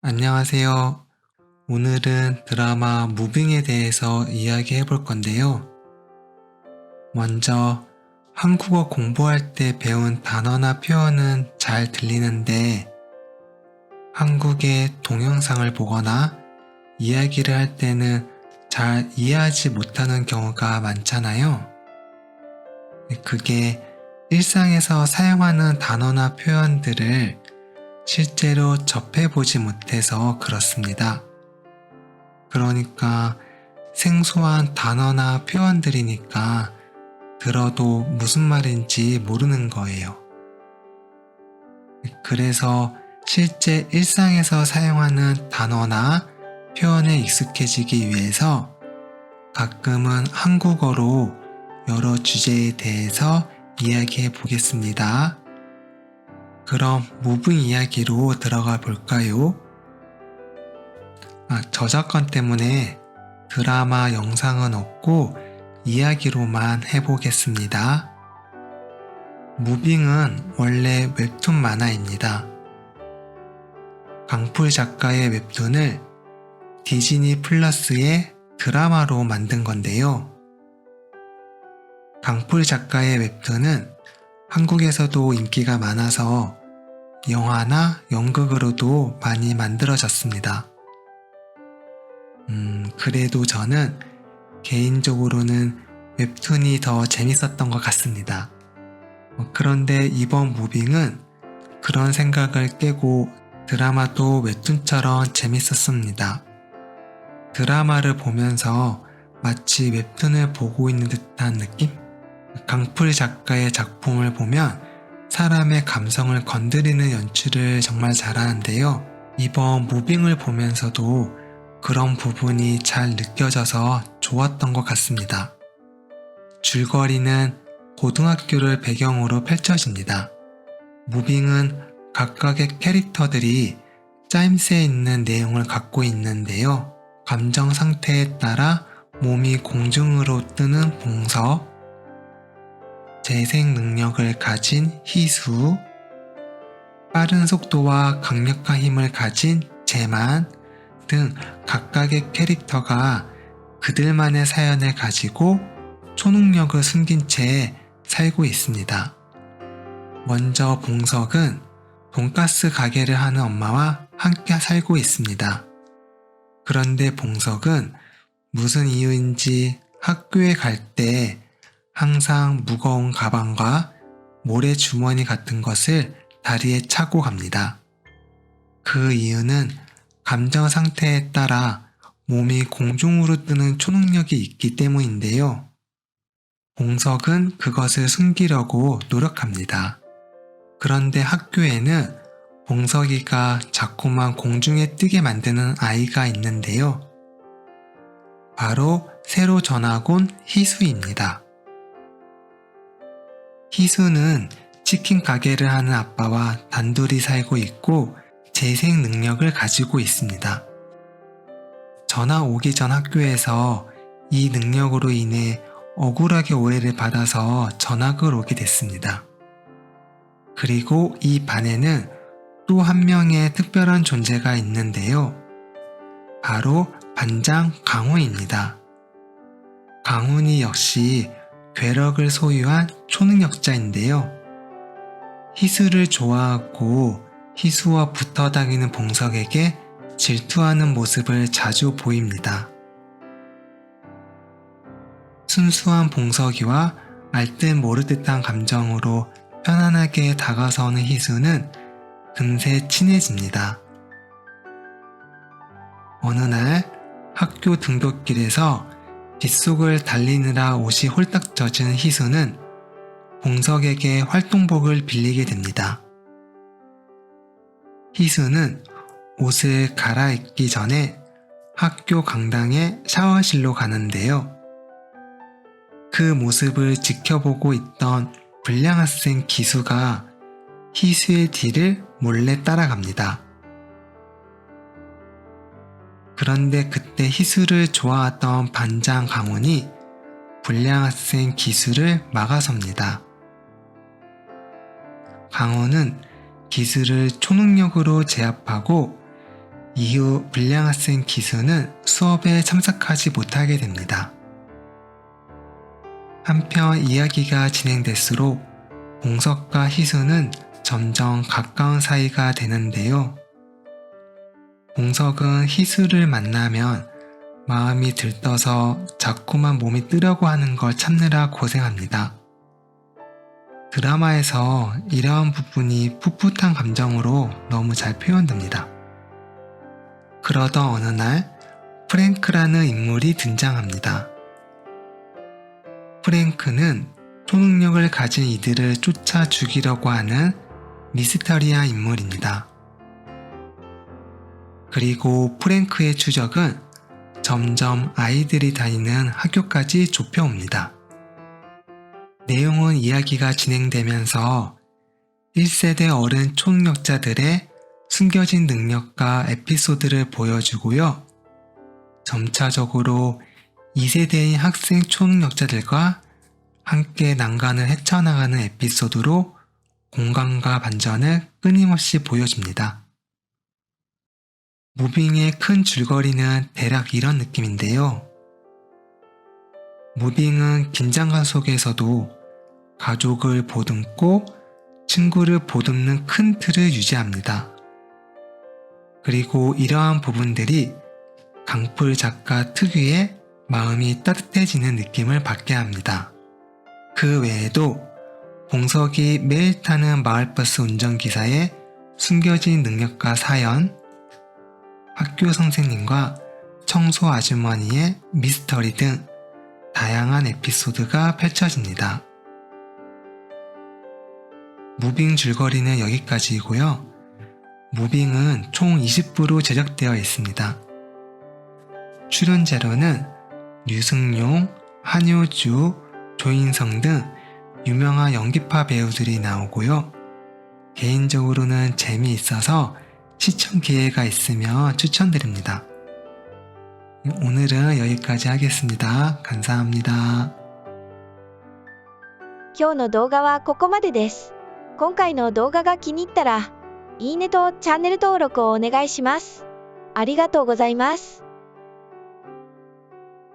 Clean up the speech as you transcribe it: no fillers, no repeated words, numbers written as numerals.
안녕하세요. 오늘은 드라마 무빙에 대해서 이야기해 볼 건데요. 먼저 한국어 공부할 때 배운 단어나 표현은 잘 들리는데 한국의 동영상을 보거나 이야기를 할 때는 잘 이해하지 못하는 경우가 많잖아요. 그게 일상에서 사용하는 단어나 표현들을 실제로 접해보지 못해서 그렇습니다. 그러니까 생소한 단어나 표현들이니까 들어도 무슨 말인지 모르는 거예요. 그래서 실제 일상에서 사용하는 단어나 표현에 익숙해지기 위해서 가끔은 한국어로 여러 주제에 대해서 이야기해 보겠습니다. 그럼 무빙 이야기로 들어가 볼까요? 저작권 때문에 드라마 영상은 없고 이야기로만 해보겠습니다. 무빙은 원래 웹툰 만화입니다. 강풀 작가의 웹툰을 디즈니 플러스의 드라마로 만든 건데요. 강풀 작가의 웹툰은 한국에서도 인기가 많아서 영화나 연극으로도 많이 만들어졌습니다. 그래도 저는 개인적으로는 웹툰이 더 재밌었던 것 같습니다. 그런데 이번 무빙은 그런 생각을 깨고 드라마도 웹툰처럼 재밌었습니다. 드라마를 보면서 마치 웹툰을 보고 있는 듯한 느낌? 강풀 작가의 작품을 보면 사람의 감성을 건드리는 연출을 정말 잘하는데요. 이번 무빙을 보면서도 그런 부분이 잘 느껴져서 좋았던 것 같습니다. 줄거리는 고등학교를 배경으로 펼쳐집니다. 무빙은 각각의 캐릭터들이 짜임새에 있는 내용을 갖고 있는데요. 감정 상태에 따라 몸이 공중으로 뜨는 봉석, 재생 능력을 가진 희수, 빠른 속도와 강력한 힘을 가진 재만 등 각각의 캐릭터가 그들만의 사연을 가지고 초능력을 숨긴 채 살고 있습니다. 먼저 봉석은 돈가스 가게를 하는 엄마와 함께 살고 있습니다. 그런데 봉석은 무슨 이유인지 학교에 갈 때 항상 무거운 가방과 모래 주머니 같은 것을 다리에 차고 갑니다. 그 이유는 감정 상태에 따라 몸이 공중으로 뜨는 초능력이 있기 때문인데요. 봉석은 그것을 숨기려고 노력합니다. 그런데 학교에는 봉석이가 자꾸만 공중에 뜨게 만드는 아이가 있는데요. 바로 새로 전학 온 희수입니다. 희수는 치킨 가게를 하는 아빠와 단둘이 살고 있고 재생 능력을 가지고 있습니다. 전학 오기 전 학교에서 이 능력으로 인해 억울하게 오해를 받아서 전학을 오게 됐습니다. 그리고 이 반에는 또 한 명의 특별한 존재가 있는데요. 바로 반장 강훈입니다. 강훈이 역시 괴력을 소유한 초능력자인데요. 희수를 좋아하고 희수와 붙어 다니는 봉석에게 질투하는 모습을 자주 보입니다. 순수한 봉석이와 알듯 모르듯한 감정으로 편안하게 다가서는 희수는 금세 친해집니다. 어느 날 학교 등굣길에서 빗속을 달리느라 옷이 홀딱 젖은 희수는 봉석에게 활동복을 빌리게 됩니다. 희수는 옷을 갈아입기 전에 학교 강당의 샤워실로 가는데요. 그 모습을 지켜보고 있던 불량 학생 기수가 희수의 뒤를 몰래 따라갑니다. 그런데 그때 희수를 좋아했던 반장 강훈이 불량 학생 기수를 막아섭니다. 강훈은 기수를 초능력으로 제압하고 이후 불량 학생 기수는 수업에 참석하지 못하게 됩니다. 한편 이야기가 진행될수록 봉석과 희수는 점점 가까운 사이가 되는데요. 봉석은 희수를 만나면 마음이 들떠서 자꾸만 몸이 뜨려고 하는 걸 참느라 고생합니다. 드라마에서 이러한 부분이 풋풋한 감정으로 너무 잘 표현됩니다. 그러던 어느 날 프랭크라는 인물이 등장합니다. 프랭크는 초능력을 가진 이들을 쫓아 죽이려고 하는 미스터리한 인물입니다. 그리고 프랭크의 추적은 점점 아이들이 다니는 학교까지 좁혀옵니다. 내용은 이야기가 진행되면서 1세대 어른 초능력자들의 숨겨진 능력과 에피소드를 보여주고요. 점차적으로 2세대인 학생 초능력자들과 함께 난간을 헤쳐나가는 에피소드로 공감과 반전을 끊임없이 보여줍니다. 무빙의 큰 줄거리는 대략 이런 느낌인데요. 무빙은 긴장감 속에서도 가족을 보듬고 친구를 보듬는 큰 틀을 유지합니다. 그리고 이러한 부분들이 강풀 작가 특유의 마음이 따뜻해지는 느낌을 받게 합니다. 그 외에도 봉석이 매일 타는 마을버스 운전기사의 숨겨진 능력과 사연, 학교 선생님과 청소 아주머니의 미스터리 등 다양한 에피소드가 펼쳐집니다. 무빙 줄거리는 여기까지이고요. 무빙은 총 20부로 제작되어 있습니다. 출연자로는 류승용, 한효주, 조인성 등 유명한 연기파 배우들이 나오고요. 개인적으로는 재미있어서 시청 기회가 있으면 추천드립니다. 오늘은 여기까지 하겠습니다. 감사합니다. 今日の動画はここまでです。今回の動画が気に入ったら、いいねとチャンネル登録をお願いします。ありがとうございます。